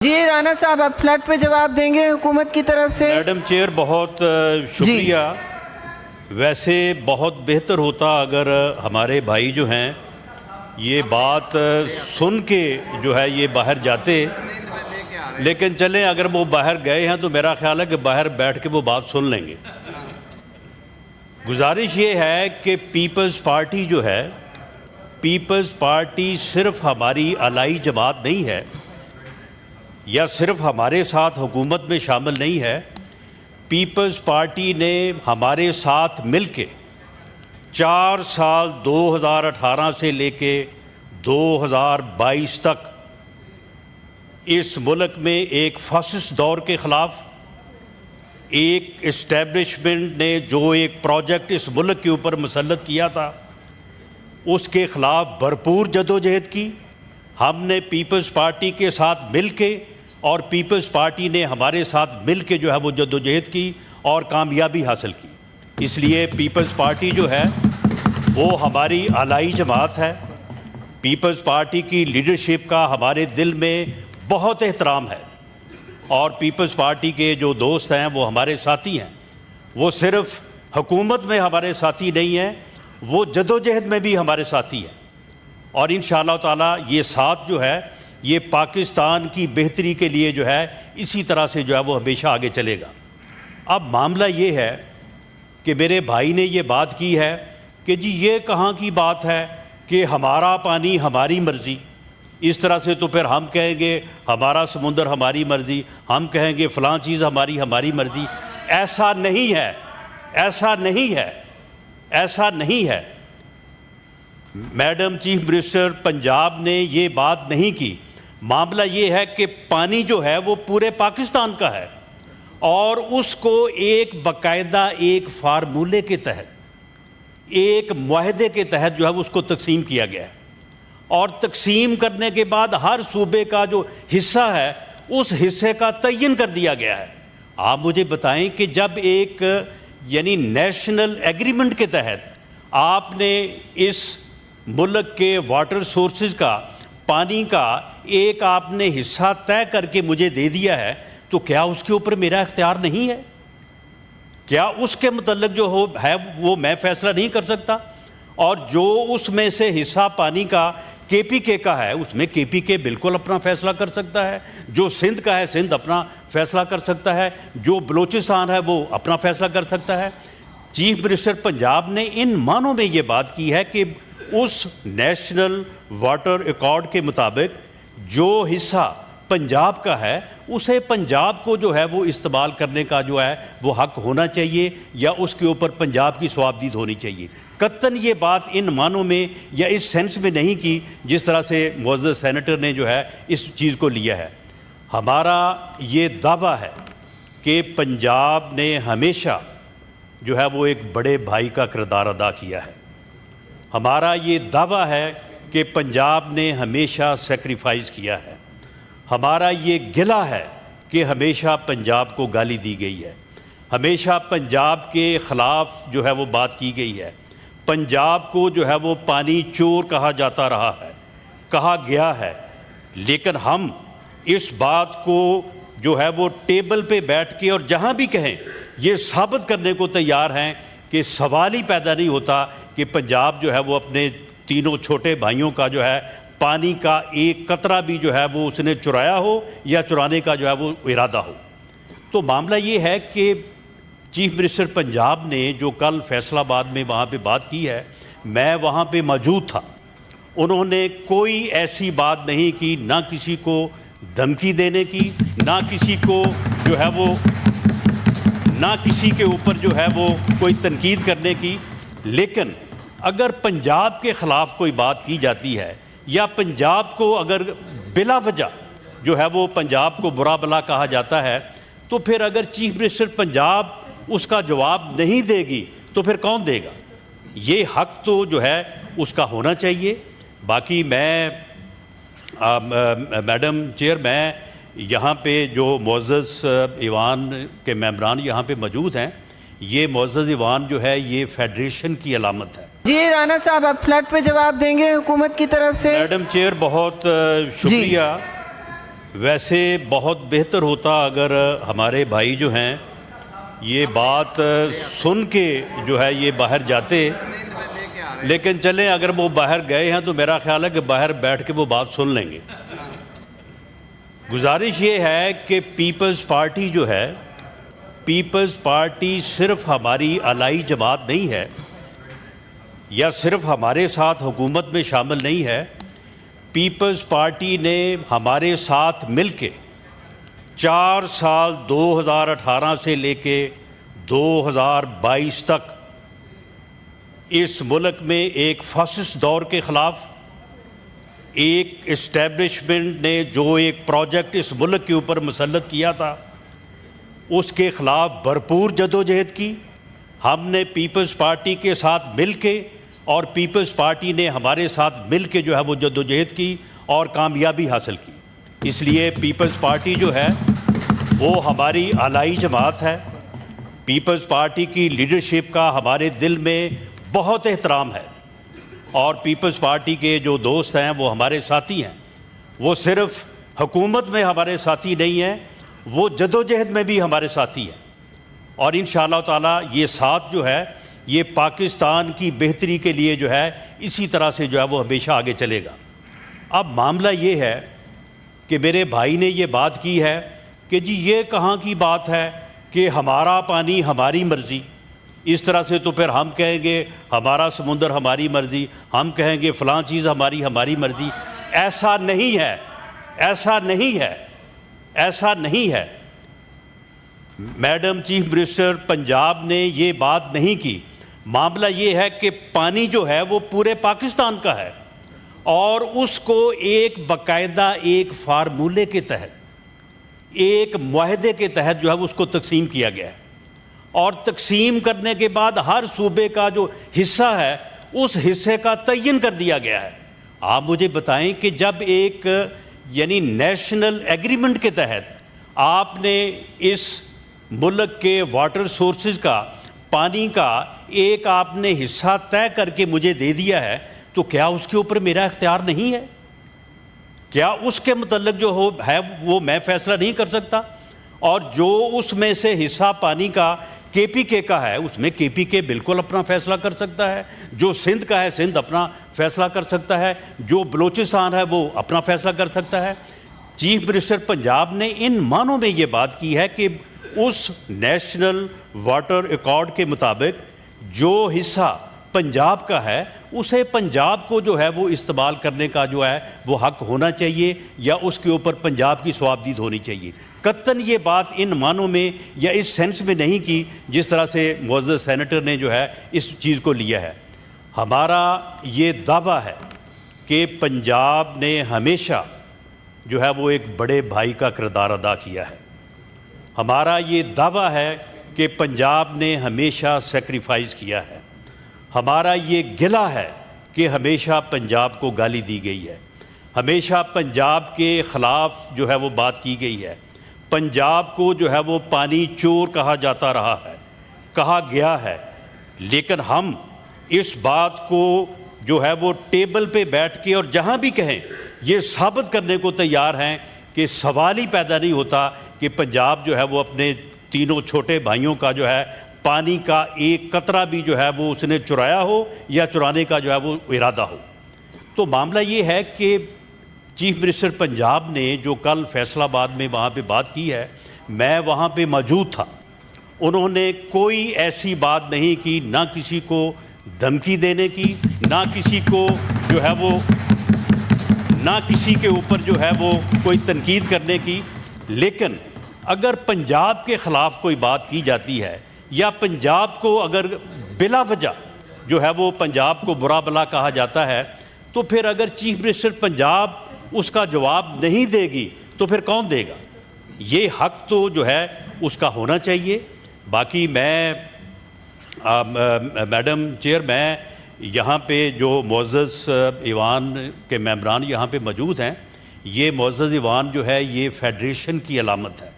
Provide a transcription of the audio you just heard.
जी राना साहब, आप फ्लड पे जवाब देंगे हुकूमत की तरफ से। मैडम चेयर, बहुत शुक्रिया। वैसे बहुत बेहतर होता अगर हमारे भाई जो हैं ये बात सुन के जो है ये बाहर जाते, लेकिन चलें अगर वो बाहर गए हैं तो मेरा ख्याल है कि बाहर बैठ के वो बात सुन लेंगे। गुजारिश ये है कि पीपल्स पार्टी जो है, पीपल्स पार्टी सिर्फ हमारी अलाई जमात नहीं है या सिर्फ हमारे साथ हुकूमत में शामिल नहीं है। पीपल्स पार्टी ने हमारे साथ मिलके 4 साल 2018 से लेके 2022 तक इस मुल्क में एक फासिस्ट दौर के ख़िलाफ़, एक इस्टेब्लिशमेंट ने जो एक प्रोजेक्ट इस मुल्क के ऊपर मुसल्लत किया था उसके ख़िलाफ़ भरपूर जदोजहद की। हमने पीपल्स पार्टी के साथ मिल के और पीपल्स पार्टी ने हमारे साथ मिल के जो है वो जद्दोजहद की और कामयाबी हासिल की। इसलिए पीपल्स पार्टी जो है वो हमारी आलाई जमात है। पीपल्स पार्टी की लीडरशिप का हमारे दिल में बहुत एहतराम है और पीपल्स पार्टी के जो दोस्त हैं वो हमारे साथी हैं। वो सिर्फ हुकूमत में हमारे साथी नहीं हैं, वो जद्दोजहद में भी हमारे साथी हैं और इंशाअल्लाह ताला ये साथ जो है ये पाकिस्तान की बेहतरी के लिए जो है इसी तरह से जो है वो हमेशा आगे चलेगा। अब मामला ये है कि मेरे भाई ने ये बात की है कि जी ये कहाँ की बात है कि हमारा पानी हमारी मर्ज़ी। इस तरह से तो फिर हम कहेंगे हमारा समुंदर हमारी मर्ज़ी, हम कहेंगे फ़लाँ चीज़ हमारी मर्ज़ी। ऐसा नहीं है, ऐसा नहीं है, ऐसा नहीं है। मैडम चीफ मिनिस्टर पंजाब ने ये बात नहीं की। मामला ये है कि पानी जो है वो पूरे पाकिस्तान का है और उसको एक बाकायदा एक फार्मूले के तहत, एक मुआहदे के तहत जो है उसको तकसीम किया गया है और तकसीम करने के बाद हर सूबे का जो हिस्सा है उस हिस्से का तयन कर दिया गया है। आप मुझे बताएं कि जब एक यानी नेशनल एग्रीमेंट के तहत आपने इस मुल्क के वाटर सोर्सेज का, पानी का एक आपने हिस्सा तय करके मुझे दे दिया है, तो क्या उसके ऊपर मेरा इख्तियार नहीं है? क्या उसके मुतल्लिक जो हो है वो मैं फ़ैसला नहीं कर सकता? और जो उसमें से हिस्सा पानी का KPK का है उसमें KPK बिल्कुल अपना फ़ैसला कर सकता है, जो सिंध का है सिंध अपना फ़ैसला कर सकता है, जो बलूचिस्तान है वो अपना फ़ैसला कर सकता है। चीफ मिनिस्टर पंजाब ने इन मानों में ये बात की है कि उस नेशनल वाटर अकॉर्ड के मुताबिक जो हिस्सा पंजाब का है उसे पंजाब को जो है वो इस्तेमाल करने का जो है वो हक होना चाहिए या उसके ऊपर पंजाब की सवाबदीद होनी चाहिए। कतन ये बात इन मानों में या इस सेंस में नहीं की जिस तरह से मुअज़्ज़ज़ सेनेटर ने जो है इस चीज़ को लिया है। हमारा ये दावा है कि पंजाब ने हमेशा जो है वो एक बड़े भाई का किरदार अदा किया है। हमारा ये दावा है कि पंजाब ने हमेशा सेक्रीफाइस किया है। हमारा ये गिला है कि हमेशा पंजाब को गाली दी गई है, हमेशा पंजाब के ख़िलाफ़ जो है वो बात की गई है। पंजाब को जो है वो पानी चोर कहा जाता रहा है, कहा गया है, लेकिन हम इस बात को जो है वो टेबल पे बैठ के और जहाँ भी कहें ये साबित करने को तैयार हैं कि सवाल ही पैदा नहीं होता कि पंजाब जो है वो अपने तीनों छोटे भाइयों का जो है पानी का एक कतरा भी जो है वो उसने चुराया हो या चुराने का जो है वो इरादा हो। तो मामला ये है कि चीफ मिनिस्टर पंजाब ने जो कल फैसलाबाद में वहाँ पे बात की है, मैं वहाँ पे मौजूद था। उन्होंने कोई ऐसी बात नहीं की, ना किसी को धमकी देने की, ना किसी को जो है वो, ना किसी के ऊपर जो है वो कोई तनकीद करने की। लेकिन अगर पंजाब के ख़िलाफ़ कोई बात की जाती है या पंजाब को अगर बिला वजह जो है वो पंजाब को बुरा भला कहा जाता है, तो फिर अगर चीफ मिनिस्टर पंजाब उसका जवाब नहीं देगी तो फिर कौन देगा? ये हक तो जो है उसका होना चाहिए। बाकी मैं मैडम चेयर, मैं यहाँ पे जो मुअज़्ज़ज़ ईवान के मेंबरान यहाँ पे मौजूद हैं, ये मुअज़्ज़ज़ ईवान जो है ये फेडरेशन की अलामत है। जी राना साहब, आप फ्लड पे जवाब देंगे हुकूमत की तरफ से। मैडम चेयर, बहुत शुक्रिया। वैसे बहुत बेहतर होता अगर हमारे भाई जो हैं ये बात सुन के जो है ये बाहर जाते, लेकिन चलें अगर वो बाहर गए हैं तो मेरा ख्याल है कि बाहर बैठ के वो बात सुन लेंगे। गुजारिश ये है कि पीपल्स पार्टी जो है, पीपल्स पार्टी सिर्फ हमारी अलाई जमात नहीं है या सिर्फ हमारे साथ हुकूमत में शामिल नहीं है। पीपल्स पार्टी ने हमारे साथ मिलके 4 साल 2018 से लेके 2022 तक इस मुल्क में एक फासिस्ट दौर के ख़िलाफ़, एक इस्टेब्लिशमेंट ने जो एक प्रोजेक्ट इस मुल्क के ऊपर मुसल्लत किया था उसके ख़िलाफ़ भरपूर जदोजहद की। हमने पीपल्स पार्टी के साथ मिल के और पीपल्स पार्टी ने हमारे साथ मिल के जो है वो जदोजहद की और कामयाबी हासिल की। इसलिए पीपल्स पार्टी जो है वो हमारी आलाई जमात है। पीपल्स पार्टी की लीडरशिप का हमारे दिल में बहुत एहतराम है और पीपल्स पार्टी के जो दोस्त हैं वो हमारे साथी हैं। वो सिर्फ हुकूमत में हमारे साथी नहीं हैं, वो जदोजहद में भी हमारे साथी हैं और इंशाअल्लाह ताला ये साथ जो है ये पाकिस्तान की बेहतरी के लिए जो है इसी तरह से जो है वो हमेशा आगे चलेगा। अब मामला ये है कि मेरे भाई ने ये बात की है कि जी ये कहाँ की बात है कि हमारा पानी हमारी मर्ज़ी। इस तरह से तो फिर हम कहेंगे हमारा समुंदर हमारी मर्ज़ी, हम कहेंगे फ़लाँ चीज़ हमारी मर्ज़ी। ऐसा नहीं है, ऐसा नहीं है, ऐसा नहीं है। मैडम चीफ मिनिस्टर, पंजाब ने ये बात नहीं की। मामला ये है कि पानी जो है वो पूरे पाकिस्तान का है और उसको एक बाकायदा एक फार्मूले के तहत, एक मुआहदे के तहत जो है उसको तकसीम किया गया है और तकसीम करने के बाद हर सूबे का जो हिस्सा है उस हिस्से का तयन कर दिया गया है। आप मुझे बताएं कि जब एक यानी नेशनल एग्रीमेंट के तहत आपने इस मुल्क के वाटर सोर्सेज का, पानी का एक आपने हिस्सा तय करके मुझे दे दिया है, तो क्या उसके ऊपर मेरा इख्तियार नहीं है? क्या उसके मुतल्लिक जो हो है वो मैं फ़ैसला नहीं कर सकता? और जो उसमें से हिस्सा पानी का KPK का है उसमें KPK बिल्कुल अपना फ़ैसला कर सकता है, जो सिंध का है सिंध अपना फ़ैसला कर सकता है, जो बलूचिस्तान है वो अपना फ़ैसला कर सकता है। चीफ मिनिस्टर पंजाब ने इन मानों में ये बात की है कि उस नेशनल वाटर अकॉर्ड के मुताबिक जो हिस्सा पंजाब का है उसे पंजाब को जो है वो इस्तेमाल करने का जो है वो हक होना चाहिए या उसके ऊपर पंजाब की सवाबदीद होनी चाहिए। कत्तन ये बात इन मानों में या इस सेंस में नहीं की जिस तरह से मुअज़्ज़ज़ सेनेटर ने जो है इस चीज़ को लिया है। हमारा ये दावा है कि पंजाब ने हमेशा जो है वो एक बड़े भाई का किरदार अदा किया है। हमारा ये दावा है कि पंजाब ने हमेशा सेक्रीफाइस किया है। हमारा ये गिला है कि हमेशा पंजाब को गाली दी गई है, हमेशा पंजाब के ख़िलाफ़ जो है वो बात की गई है। पंजाब को जो है वो पानी चोर कहा जाता रहा है, कहा गया है, लेकिन हम इस बात को जो है वो टेबल पे बैठ के और जहाँ भी कहें ये साबित करने को तैयार हैं कि सवाल ही पैदा नहीं होता कि पंजाब जो है वो अपने तीनों छोटे भाइयों का जो है पानी का एक कतरा भी जो है वो उसने चुराया हो या चुराने का जो है वो इरादा हो। तो मामला ये है कि चीफ मिनिस्टर पंजाब ने जो कल फैसलाबाद में वहाँ पे बात की है, मैं वहाँ पे मौजूद था। उन्होंने कोई ऐसी बात नहीं की, ना किसी को धमकी देने की, ना किसी को जो है वो, ना किसी के ऊपर जो है वो कोई तनकीद करने की। लेकिन अगर पंजाब के ख़िलाफ़ कोई बात की जाती है या पंजाब को अगर बिला वजह जो है वो पंजाब को बुरा भला कहा जाता है, तो फिर अगर चीफ मिनिस्टर पंजाब उसका जवाब नहीं देगी तो फिर कौन देगा? ये हक तो जो है उसका होना चाहिए। बाकी मैं मैडम चेयर, मैं यहाँ पे जो मुअज़्ज़ज़ ईवान के मेंबरान यहाँ पे मौजूद हैं, ये मुअज़्ज़ज़ ईवान जो है ये फेडरेशन की अलामत है।